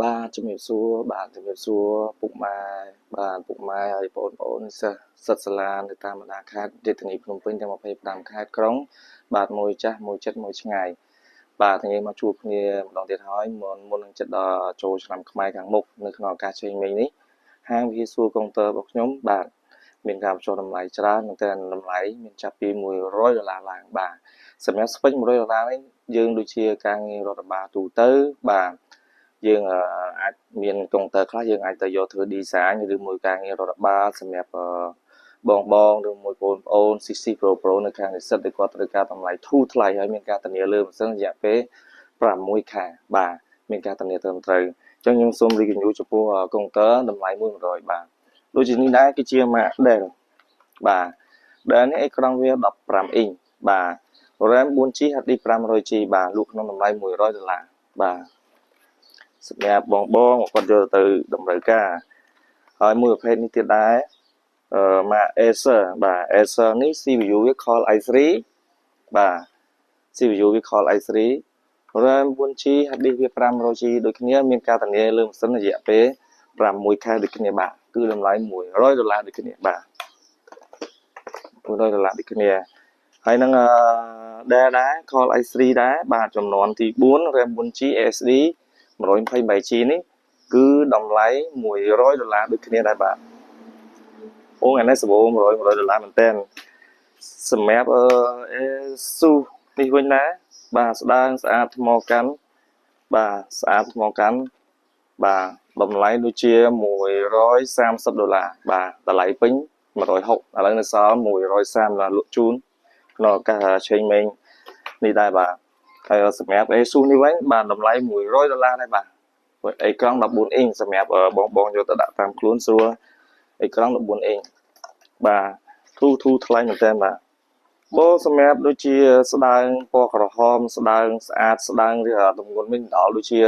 បាទជំរាបសួរបាទជំរាបសួរពុកម៉ែបាទពុកម៉ែហើយបងប្អូនសិស្សសាលានៅតាមបណ្ដាខេត្តរាជធានីភ្នំពេញទាំង25ខេត្តក្រុងបាទមួយចាស់មួយចិត្តមួយឆ្ងាយបាទថ្ងៃនេះមកជួបគ្នាម្ដងទៀតហើយមុននឹងចិត្តដល់ចូលឆ្នាំខ្មែរខាងមុខនៅក្នុងឱកាសឆេងមេញនេះហាងវិទ្យាសួរកុងទ័ររបស់ខ្ញុំបាទមានការបញ្ចុះតម្លៃច្រើនមែនទែនតម្លៃមានចាប់ពី$100ឡើងបាទសម្រាប់ស្ពេច$100នេះយើងដូចជាការងាររដ្ឋបាលទូទៅបាទយើងអាចមានកុងទ័រខ្លះយើងអាចទៅយកធ្វើ design ឬមួយការងាររដ្ឋបាលសម្រាប់បងឬមួយបងប្អូន CC Pro នៅខាងនិស្សិតដែលគាត់ត្រូវការតម្លៃធូរថ្លៃហើយមានការធានាលើម៉ាស៊ីនរយៈពេល6ខែបាទមានការធានាត្រឹមត្រូវអញ្ចឹងខ្ញុំសូមរីករាយចំពោះកុងទ័រតម្លៃ$100បាទដូចជានេះដែរគឺជា Mac Dell បាទ Dell នេះអេក្រង់វា15អ៊ីងបាទ RAM 4GB HDD 500GB បាទលក់ក្នុងតម្លៃ$100បាទសម្រាប់បងគាត់យកទៅតម្រូវការហើយមួយប្រភេទនេះទៀតដែរម៉ាក Acer បាទ Acer នេះ CPU វា Core i3 បាទ CPU វា Core i3 RAM 4GB HDD វា 500GB ដូចគ្នាមានការធានាលើម៉ាស៊ីនរយៈពេល6ខែដូចគ្នាបាទគឺតម្លៃ$100ដូចគ្នាបាទ$100ដូចគ្នាហើយនឹងដែរ Core i3 ដែរបាទចំនួនទី4 RAM 4GB SSD 128GB នេះគឺតម្លៃ$100ដូចគ្នាដែរបាទអូថ្ងៃនេះសម្បូរ$100មែនតើសម្រាប់Asus នេះវិញដែរបាទស្ដើងស្អាតថ្មកាន់បាទស្អាតថ្មកាន់បាទតម្លៃដូចជា$130បាទតម្លៃពេញ160ឥឡូវនៅសល់$130លក់ជូនក្នុងឱកាសឆេងមេងនេះដែរបាទហើយសម្រាប់ Asus នេះវិញបាទតម្លៃ$100ដែរបាទអេក្រង់14អ៊ីងសម្រាប់បងយកទៅដាក់តាមខ្លួនស្រួលអេក្រង់14អ៊ីងបាទធូរថ្លៃមែនតើបាទបើសម្រាប់ដូចជាស្ដើងពណ៌ក្រហមស្ដើងស្អាតស្ដើងឬទម្ងន់វិញដល់ដូចជា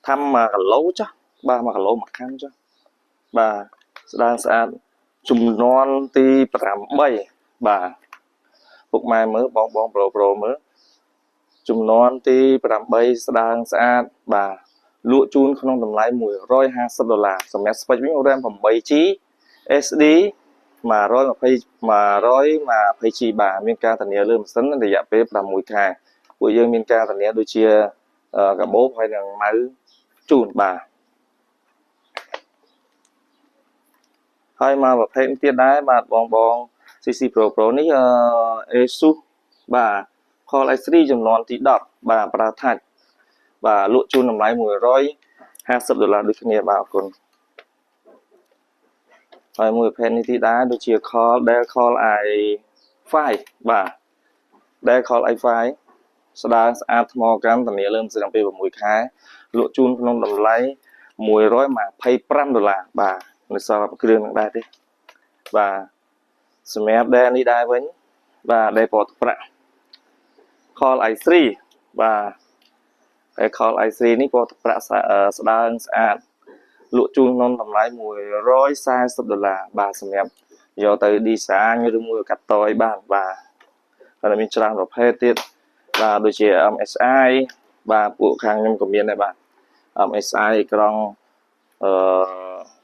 ថាំ1គីឡូចាស់បាទ1គីឡូមួយខាំចាស់បាទស្ដើងស្អាតចំនួនទី8បាទពុកម៉ែមើលបងប្រូមើលចំនួនទី8ស្ដើងស្អាតបាទលក់ជូនក្នុងតម្លៃ$150សម្រាប់ស្ពេចវិញ RAM 8GB SD 120GB បាទមានការធានាលើម៉ាស៊ីនរយៈពេល6ខែពួកយើងមានការធានាដូចជាកាបូបហើយនឹងម៉ៅជូនបាទហើយមកប្រភេទទៀតដែរបាទបង CC Pro នេះAsus បាទ Core i3 ចំនួនទី10បាទប្រើ Touch បាទលក់ជូនតម្លៃ$150ដូចគ្នាបាទអរគុណហើយមួយប្រភេទនេះទីដែរដូចជា Dell Core i5 បាទ Dell Core i5 ស្ដើងស្អាតថ្មកាន់ធានាលើម៉ាស៊ីនអំពី6ខែលក់ជូនក្នុងតម្លៃ$125បាទនៅសល់គ្រឿងនឹងដែរទេបាទសម្រាប់ Dell នេះដែរវិញបាទ Dell ពណ៌ទឹកប្រាក់ Core i3 បាទហើយ Core i3 នេះពណ៌ទឹកប្រាក់ស្ដើងស្អាតលក់ជូនក្នុងតម្លៃ$140បាទសម្រាប់យកទៅ design ឬមួយកាត់តឲ្យបានបាទហើយមានច្រើនប្រភេទទៀតបាទដូចជា MSI បាទពួកខាងខ្ញុំក៏មានដែរបាទ MSI ក្រង់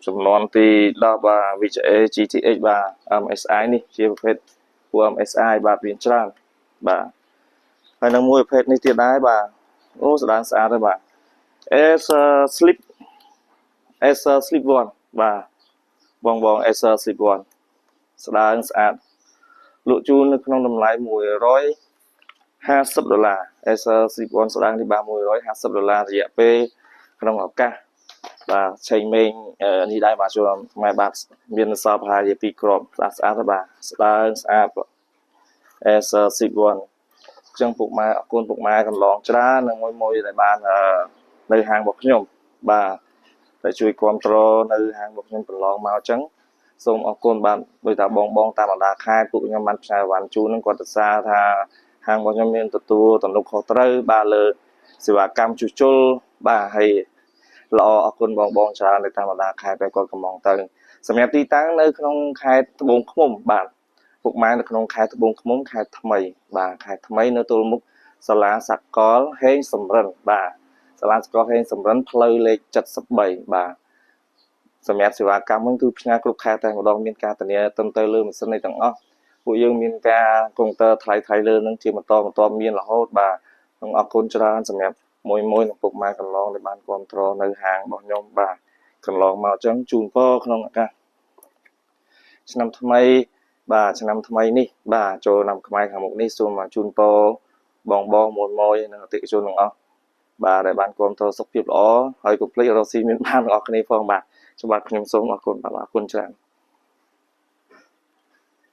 ចំនួនទី10បាទ VGA GTX បាទ MSI នេះជាប្រភេទពួក MSI បាទមានច្រើនបាទហើយនឹងមួយប្រភេទនេះទៀតដែរបាទអូស្ដើងស្អាតហើយបាទ Acer Sleep One បាទបង Acer Sleep One ស្ដើងស្អាតលក់ជូននៅក្នុងតម្លៃ$150 Acer Sleep One ស្ដើងនេះបាទ$150រយៈពេលក្នុងឱកាសបាទឆេងមេងនេះដែរបាទជួយម៉ែបាទមានសល់ប្រហែលជា2គ្រាប់ស្អាតបាទស្ដើងស្អាត Acer Sleep One អញ្ចឹងពុកម៉ែអរគុណពុកម៉ែកន្លងច្រើននឹងមួយដែលបាននៅហាងរបស់ខ្ញុំបាទដែលជួយគ្រប់គ្រងនៅហាងរបស់ខ្ញុំកន្លងមកអញ្ចឹងសូមអរគុណបាទដោយថាបងតាមបណ្ដាខេត្តពួកខ្ញុំបានផ្សាយអីវ៉ាន់ជូននឹងគាត់ទៅសារថាហាងរបស់ខ្ញុំមានទទួលទំនុកខុសត្រូវបាទលើសេវាកម្មជួសជុលបាទហើយល្អអរគុណបងច្រើននៅតាមបណ្ដាខេត្តដែលគាត់កំងទៅសម្រាប់ទីតាំងនៅក្នុងខេត្តត្បូងឃ្មុំបាទពុកម៉ែនៅក្នុងខេត្តត្បូងឃ្មុំខេត្តថ្មីបាទខេត្តថ្មីនៅទល់មុខសាលាសកលហេងសំរិនបាទ សាលាសកលហេងសំរិនផ្លូវលេខ73បាទសម្រាប់សេវាកម្មហ្នឹងគឺផ្ញើគ្រប់ខែតែម្ដងមានការធានាទៅលើម៉ាស៊ីននេះទាំងអស់ពួកយើងមានការកុងទ័រថ្លៃលើនឹងជាបន្តមានរហូតបាទខ្ញុំអរគុណច្រើនសម្រាប់មួយនឹងពុកម៉ែកន្លងដែលបានគ្រប់គ្រងនៅហាងរបស់ខ្ញុំបាទកន្លងមកអញ្ចឹងជូនពរក្នុងឱកាសឆ្នាំថ្មីបាទឆ្នាំថ្មីនេះបាទចូលឆ្នាំខ្មែរខាងមុខនេះសូមមកជូនពរបងមួយនិងអតិថិជនទាំងអស់បាទដែលបានគ្រប់គ្រងសុខភាពល្អហើយកុំភ្លេចរកស៊ីមានបានទាំងអស់គ្នាផងបាទខ្ញុំសូមអរគុណបាទអរគុណច្រើន